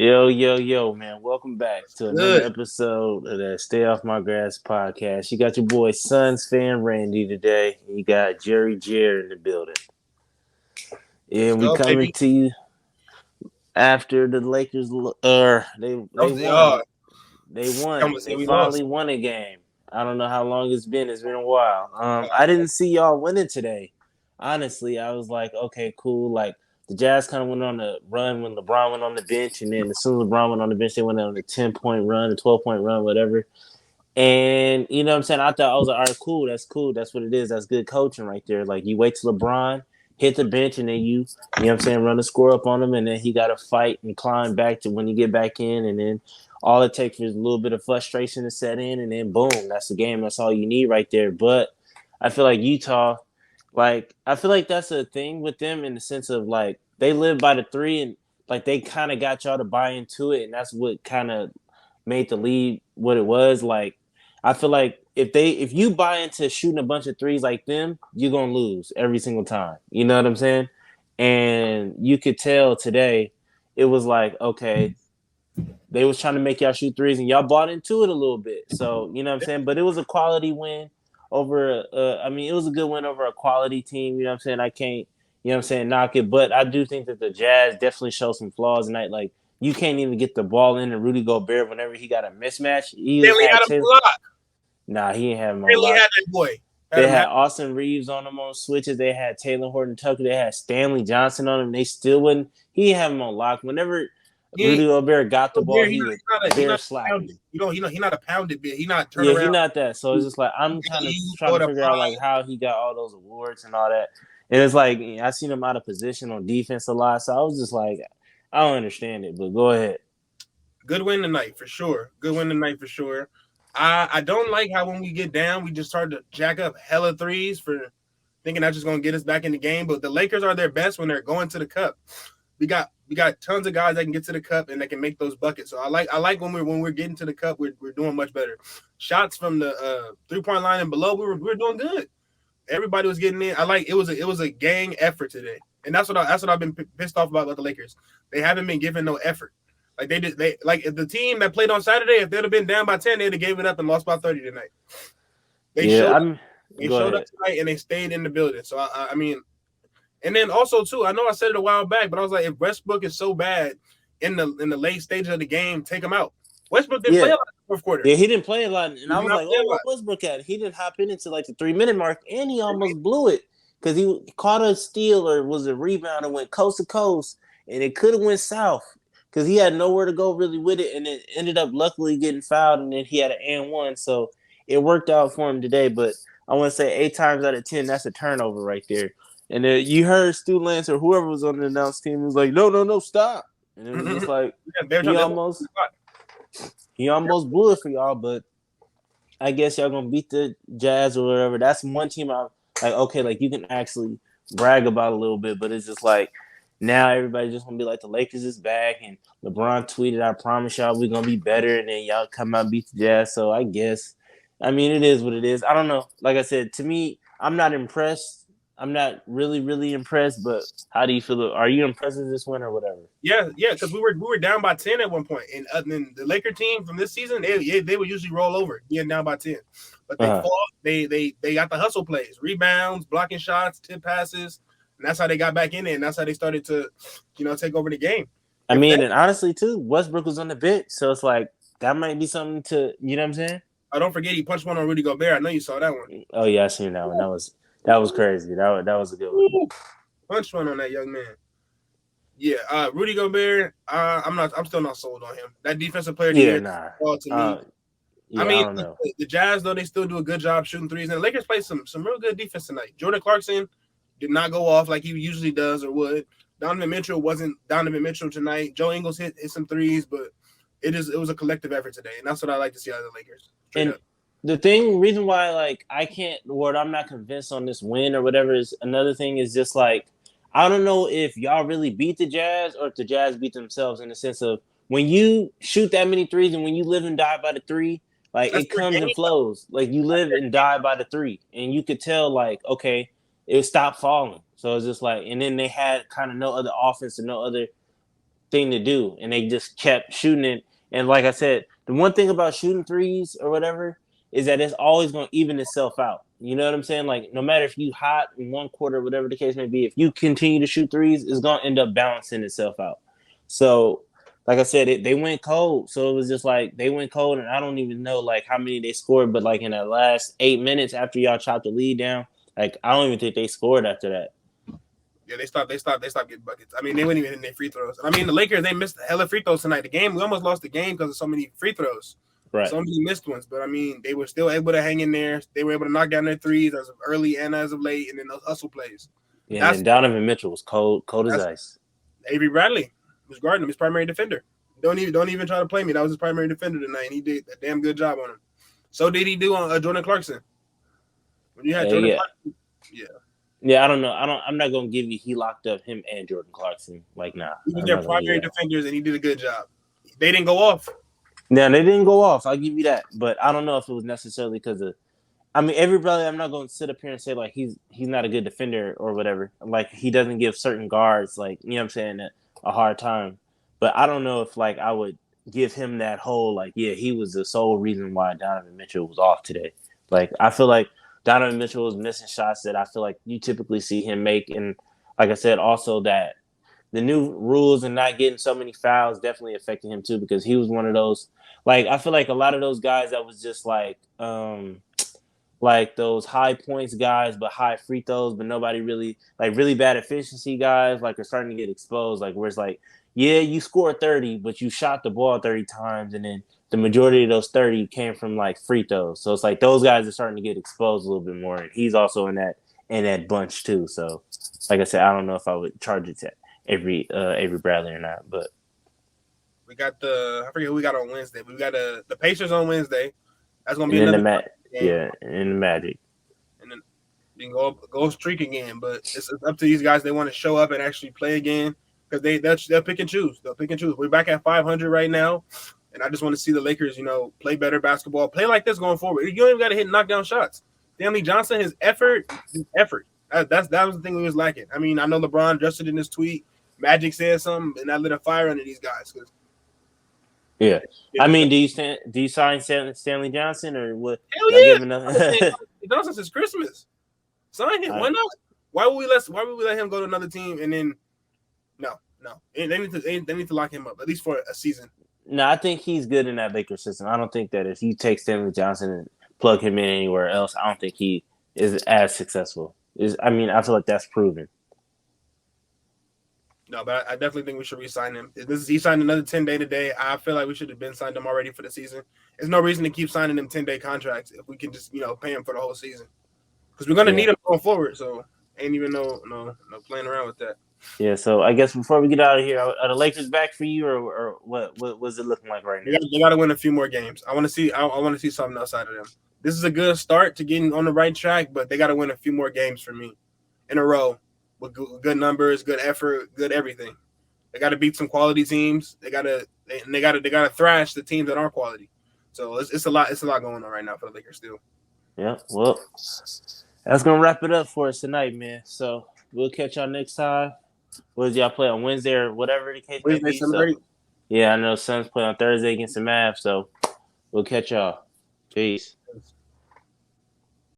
Yo, man. Welcome back to another Good. episode of that Stay Off My Grass podcast. You got your boy Suns fan Randy today. You got Jerry Jared in the building. Let's And we go, coming baby. to you after the Lakers That they was the won. They I won. almost said They we lost. finally won a game. I don't know how long it's been. It's been a while. I didn't see y'all winning today. Honestly, I was like, okay, cool. Like the Jazz kind of went on a run when LeBron went on the bench, and then as soon as LeBron went on the bench, they went on a 10-point run, a 12-point run, whatever. And you know what I'm saying? I thought I was like, all right, cool, that's cool. That's what it is. That's good coaching right there. Like you wait till LeBron hit the bench and then you know what I'm saying, run the score up on him, and then he gotta fight and climb back to when you get back in, and then all it takes is a little bit of frustration to set in, and then boom, that's the game. That's all you need right there. But I feel like Utah, like I feel like that's a thing with them in the sense of like they live by the three, and like they kind of got y'all to buy into it, and that's what kind of made the lead what it was. Like I feel like if you buy into shooting a bunch of threes like them, you're gonna lose every single time. You know what I'm saying? And you could tell today, it was like, okay, they was trying to make y'all shoot threes and y'all bought into it a little bit. So, you know what I'm saying? But it was a quality win over I mean, it was a good win over a quality team, you know what I'm saying? I can't, you know what I'm saying, knock it, but I do think that the Jazz definitely show some flaws tonight. Like you can't even get the ball in and Rudy Gobert whenever he got a mismatch. He Stanley had had him 10. blocked. Nah, he ain't have him on Stanley lock. had that boy. Had They him had had Austin Reeves on them on switches. They had Taylor Horton Tucker. They had Stanley Johnson on him. They still wouldn't. He didn't have him on lock. Whenever he Rudy ain't Gobert got the ball, he he not would he bear not slap pounded. him. He not a pounded bit. He not turn Yeah, he around. not that. So it's just like I'm kind of You trying throw to it up figure out like high. how he got all those awards and all that. And it's like I seen him out of position on defense a lot. So I was just like, I don't understand it. But go ahead. Good win tonight for sure. Good win tonight for sure. I don't like how when we get down, we just start to jack up hella threes for thinking that's just gonna get us back in the game. But the Lakers are their best when they're going to the cup. We got tons of guys that can get to the cup and that can make those buckets. So I like when we're getting to the cup, we're doing much better. Shots from the 3 point line and below, we were doing good. Everybody was getting in. I like it was a gang effort today, and that's what I've been pissed off about the Lakers. They haven't been given no effort. Like they like if the team that played on Saturday, if they'd have been down by 10, they'd have gave it up and lost by 30 tonight. They Yeah, showed up. I'm. They Go showed up ahead. tonight and they stayed in the building. So I mean, and then also too, I know I said it a while back, but I was like, if Westbrook is so bad in the late stages of the game, take him out. Westbrook didn't play Yeah, a lot in the fourth quarter. yeah, he didn't play a lot, and He I did was not like, play "Oh, a what lot. Westbrook at?" He didn't hop in until like the 3 minute mark, and he almost blew it because he caught a steal or was a rebound and went coast to coast, and it could have went south because he had nowhere to go really with it, and it ended up luckily getting fouled, and then he had an and one, so it worked out for him today. But I want to say 8 times out of 10, that's a turnover right there. And then you heard Stu Lance or whoever was on the announce team was like, "No, no, no, stop!" And it was just like Yeah, they're he trying. almost he almost blew it for y'all, but I guess y'all gonna beat the Jazz or whatever. That's one team I like. Okay, like you can actually brag about a little bit, but it's just like now everybody just gonna be like the Lakers is back, and LeBron tweeted, "I promise y'all we're gonna be better," and then y'all come out and beat the Jazz. So I guess, I mean, it is what it is. I don't know. Like I said, to me, I'm not impressed. I'm not really impressed. But how do you feel? Are you impressed with this win or whatever? Yeah, because we were down by 10 at one point, and then the Laker team from this season, they would usually roll over being down by 10, but they Uh-huh. fought. They got the hustle plays, rebounds, blocking shots, tip passes, and that's how they got back in it, and that's how they started to, take over the game. I If mean, that, and honestly, too, Westbrook was on the bench, so it's like that might be something to, you know what I'm saying? I don't forget he punched one on Rudy Gobert. I know you saw that one. Oh yeah, I seen that one. That was crazy. That was a good one. Ooh, punched one on that young man. Yeah, Rudy Gobert. I'm still not sold on him. That defensive player of the Yeah, year nah. to me. I Yeah, I mean, don't know. the Jazz though they still do a good job shooting threes, and the Lakers play some real good defense tonight. Jordan Clarkson did not go off like he usually does or would. Donovan Mitchell wasn't Donovan Mitchell tonight. Joe Ingles hit some threes, but it was a collective effort today, and that's what I like to see out of the Lakers. Straight And up. the reason why like I can't, what I'm not convinced on this win or whatever is another thing is just like I don't know if y'all really beat the Jazz or if the Jazz beat themselves in the sense of when you shoot that many threes and when you live and die by the three, like That's it their comes game. and flows. Like you live and die by the three, and you could tell like okay, it stopped falling. So it's just like, and then they had kind of no other offense and no other thing to do, and they just kept shooting it. And like I said, the one thing about shooting threes or whatever is that it's always going to even itself out. You know what I'm saying? Like no matter if you hot in one quarter, whatever the case may be, if you continue to shoot threes, it's going to end up balancing itself out. So, like I said, they went cold. So it was just like they went cold, and I don't even know like how many they scored, but like in the last 8 minutes after y'all chopped the lead down, like I don't even think they scored after that. Yeah, they stopped getting buckets. I mean, they weren't even in their free throws. I mean, the Lakers, they missed hella free throws tonight. We almost lost the game because of so many free throws. Right. So many missed ones. But I mean, they were still able to hang in there. They were able to knock down their threes as of early and as of late, and then those hustle plays. Yeah, and Donovan Mitchell was cold as ice. Avery Bradley was guarding him, his primary defender. Don't even try to play me. That was his primary defender tonight, and he did a damn good job on him. So did he do on Jordan Clarkson? When you had Jordan Clarkson, yeah, I don't know. I'm not gonna give you. He locked up him and Jordan Clarkson. Like, nah. He was their primary defenders, and he did a good job. They didn't go off. Yeah, they didn't go off. I'll give you that. But I don't know if it was necessarily because of. I mean, everybody. I'm not gonna sit up here and say like he's not a good defender or whatever. Like he doesn't give certain guards like you know what I'm saying a hard time. But I don't know if like I would give him that whole like yeah he was the sole reason why Donovan Mitchell was off today. Like I feel like Donovan Mitchell was missing shots that I feel like you typically see him make. And like I said, also that the new rules and not getting so many fouls definitely affected him too because he was one of those. Like I feel like a lot of those guys that was just like those high points guys, but high free throws, but nobody really like really bad efficiency guys like are starting to get exposed. Like where it's like, yeah, you scored 30, but you shot the ball 30 times, and then the majority of those 30 came from like free throws. So it's like those guys are starting to get exposed a little bit more, and he's also in that bunch too. So like I said, I don't know if I would charge it to Avery Bradley or not, but we got I forget who we got on Wednesday. We got the Pacers on Wednesday. That's gonna be another game. Yeah, in the Magic. And then you can go streak again, but it's up to these guys. They want to show up and actually play again because they'll pick and choose. They'll pick and choose. We're back at 500 right now, and I just want to see the Lakers, play better basketball, play like this going forward. You don't even got to hit knockdown shots. Stanley Johnson, his effort. That was the thing we was lacking. I mean, I know LeBron addressed it in his tweet. Magic said something, and that lit a fire under these guys. Yeah, I mean, do you sign Stanley Johnson or what? Hell yeah, Johnson since Christmas. Sign him. Why not? Why would we let him go to another team and then? No. They need to lock him up at least for a season. No, I think he's good in that Lakers system. I don't think that if you take Stanley Johnson and plug him in anywhere else, I don't think he is as successful. I feel like that's proven. No, but I definitely think we should re-sign him. He signed another 10-day today. I feel like we should have been signed him already for the season. There's no reason to keep signing him 10-day contracts if we can just pay him for the whole season because we're gonna need him going forward. So ain't even no playing around with that. Yeah. So I guess before we get out of here, are the Lakers back for you or what? What's it looking like right now? They got to win a few more games. I want to see. I want to see something outside of them. This is a good start to getting on the right track, but they got to win a few more games for me in a row. With good numbers, good effort, good everything. They got to beat some quality teams. They got to thrash the teams that aren't quality. So it's a lot. It's a lot going on right now for the Lakers still. Yeah. Well, that's gonna wrap it up for us tonight, man. So we'll catch y'all next time. What does y'all play on Wednesday or whatever the case may be? So, yeah, I know Suns play on Thursday against the Mavs. So we'll catch y'all. Peace.